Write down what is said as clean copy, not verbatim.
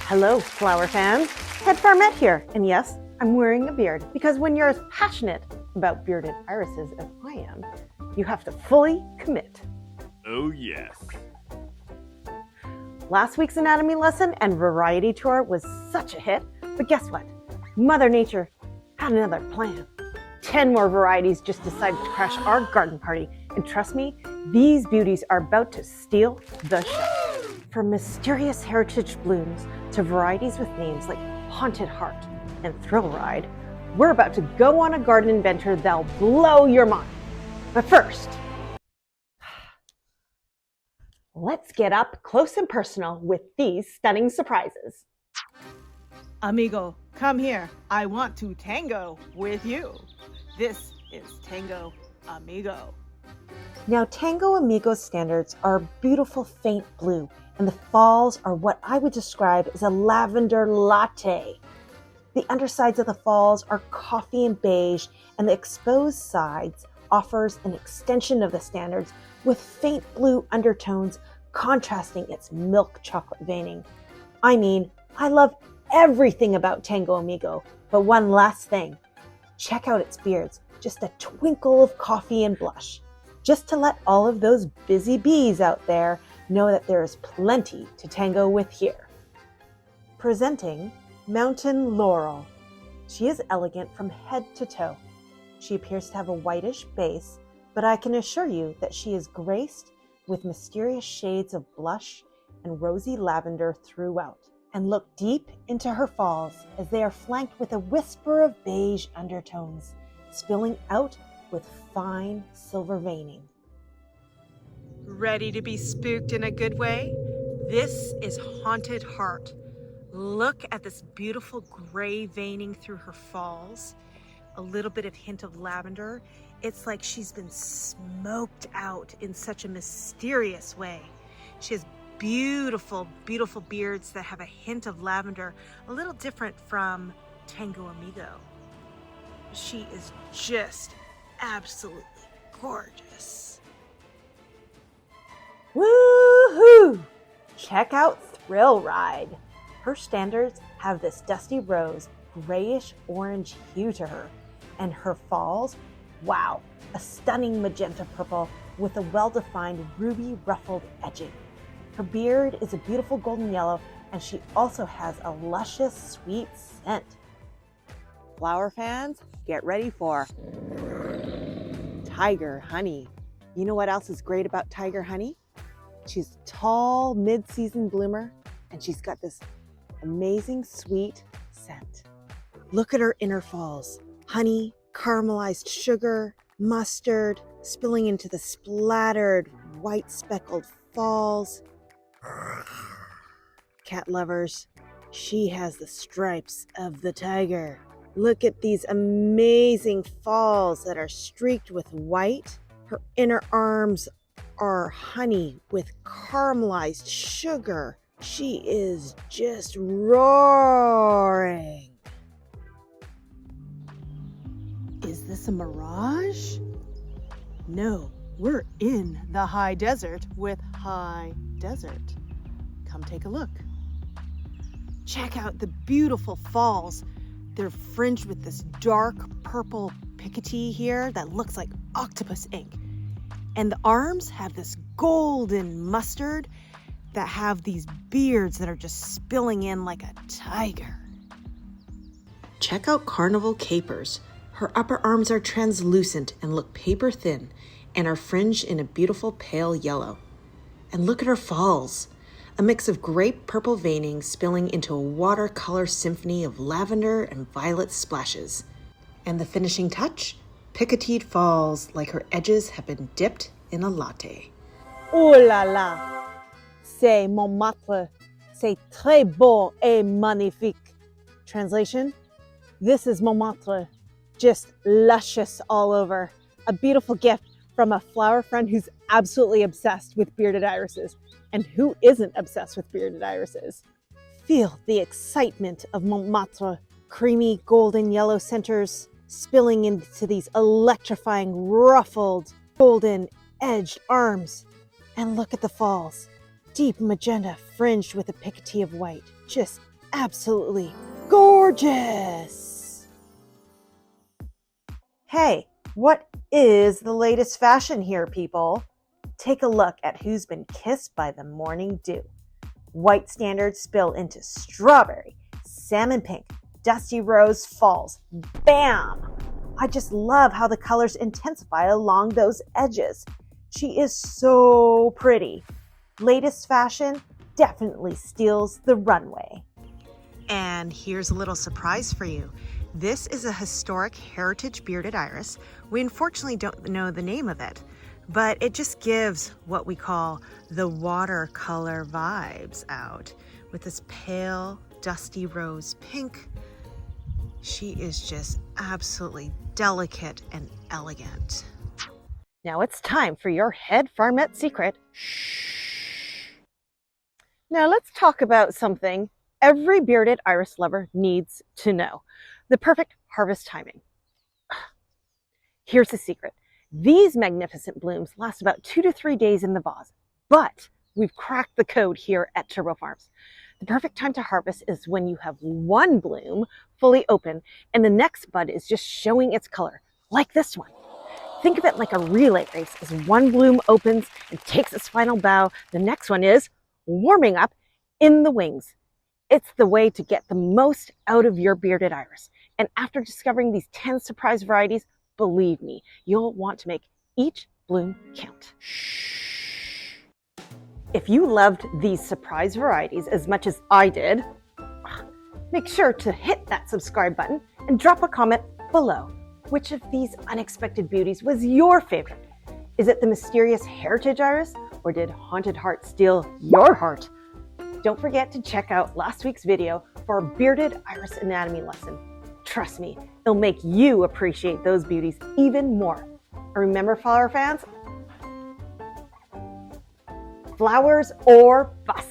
Hello, flower fans. Head FARMETTE here, and yes, I'm wearing a beard because when you're as passionate about bearded irises as I am, you have to fully commit. Oh yes. Last week's anatomy lesson and variety tour was such a hit, but guess what? Mother Nature had another plan. 10 more varieties just decided to crash our garden party, and trust me, these beauties are about to steal the show. From mysterious heritage blooms to varieties with names like Haunted Heart and Thrill Ride, we're about to go on a garden adventure that'll blow your mind. But first, let's get up close and personal with these stunning surprises. Amigo, come here. I want to tango with you. This is Tango Amigo. Now, Tango Amigo standards are a beautiful faint blue, and the falls are what I would describe as a lavender latte. The undersides of the falls are coffee and beige, and the exposed sides offers an extension of the standards with faint blue undertones contrasting its milk chocolate veining. I mean, I love everything about Tango Amigo, but one last thing. Check out its beards, just a twinkle of coffee and blush, just to let all of those busy bees out there know that there is plenty to tango with here. Presenting Mountain Laurel. She is elegant from head to toe. She appears to have a whitish base, but I can assure you that she is graced with mysterious shades of blush and rosy lavender throughout. And look deep into her falls as they are flanked with a whisper of beige undertones, spilling out with fine silver veining. Ready to be spooked in a good way? This is Haunted Heart. Look at this beautiful gray veining through her falls. A little bit of hint of lavender. It's like she's been smoked out in such a mysterious way. She has beautiful, beautiful beards that have a hint of lavender, a little different from Tango Amigo. She is just absolutely gorgeous. Woohoo! Check out Thrill Ride. Her standards have this dusty rose, grayish orange hue to her, and her falls, wow, a stunning magenta purple with a well-defined ruby ruffled edging. Her beard is a beautiful golden yellow, and she also has a luscious sweet scent. Flower fans, get ready for Tiger Honey. You know what else is great about Tiger Honey? She's a tall, mid-season bloomer, and she's got this amazing sweet scent. Look at her inner falls. Honey, caramelized sugar, mustard, spilling into the splattered, white speckled falls. Cat lovers, she has the stripes of the tiger. Look at these amazing falls that are streaked with white. Her inner arms are honey with caramelized sugar. She is just roaring. Is this a mirage? No, we're in the high desert with High Desert. Come take a look. Check out the beautiful falls. They're fringed with this dark purple picotee here that looks like octopus ink. And the arms have this golden mustard that have these beards that are just spilling in like a tiger. Check out Carnival Capers. Her upper arms are translucent and look paper thin and are fringed in a beautiful pale yellow. And look at her falls, a mix of grape purple veining spilling into a watercolor symphony of lavender and violet splashes. And the finishing touch, picoteed falls like her edges have been dipped in a latte. Oh la la! C'est Montmartre. C'est très beau et magnifique. Translation? This is Montmartre. Just luscious all over. A beautiful gift from a flower friend who's absolutely obsessed with bearded irises. And who isn't obsessed with bearded irises? Feel the excitement of Montmartre. Creamy golden yellow centers spilling into these electrifying ruffled golden edged arms. And look at the falls. Deep magenta fringed with a picotee of white. Just absolutely gorgeous. Hey, what is the latest fashion here, people? Take a look at who's been kissed by the morning dew. White standards spill into strawberry, salmon pink, dusty rose falls. Bam! I just love how the colors intensify along those edges. She is so pretty. Latest fashion definitely steals the runway. And here's a little surprise for you. This is a historic heritage bearded iris. We unfortunately don't know the name of it, but it just gives what we call the watercolor vibes out with this pale, dusty rose pink. She is just absolutely delicate and elegant. Now it's time for your head farmette secret. Shh. Now let's talk about something every bearded iris lover needs to know: the perfect harvest timing. Here's the secret. These magnificent blooms last about 2 to 3 days in the vase, but we've cracked the code here at Turbow Farms. The perfect time to harvest is when you have one bloom fully open and the next bud is just showing its color, like this one. Think of it like a relay race. As one bloom opens and takes its final bow, the next one is warming up in the wings. It's the way to get the most out of your bearded iris. And after discovering these 10 surprise varieties, believe me, you'll want to make each bloom count. If you loved these surprise varieties as much as I did, make sure to hit that subscribe button and drop a comment below. Which of these unexpected beauties was your favorite? Is it the mysterious heritage iris, or did Haunted Heart steal your heart? Don't forget to check out last week's video for a bearded iris anatomy lesson. Trust me, it'll make you appreciate those beauties even more. And remember, flower fans, flowers or bust.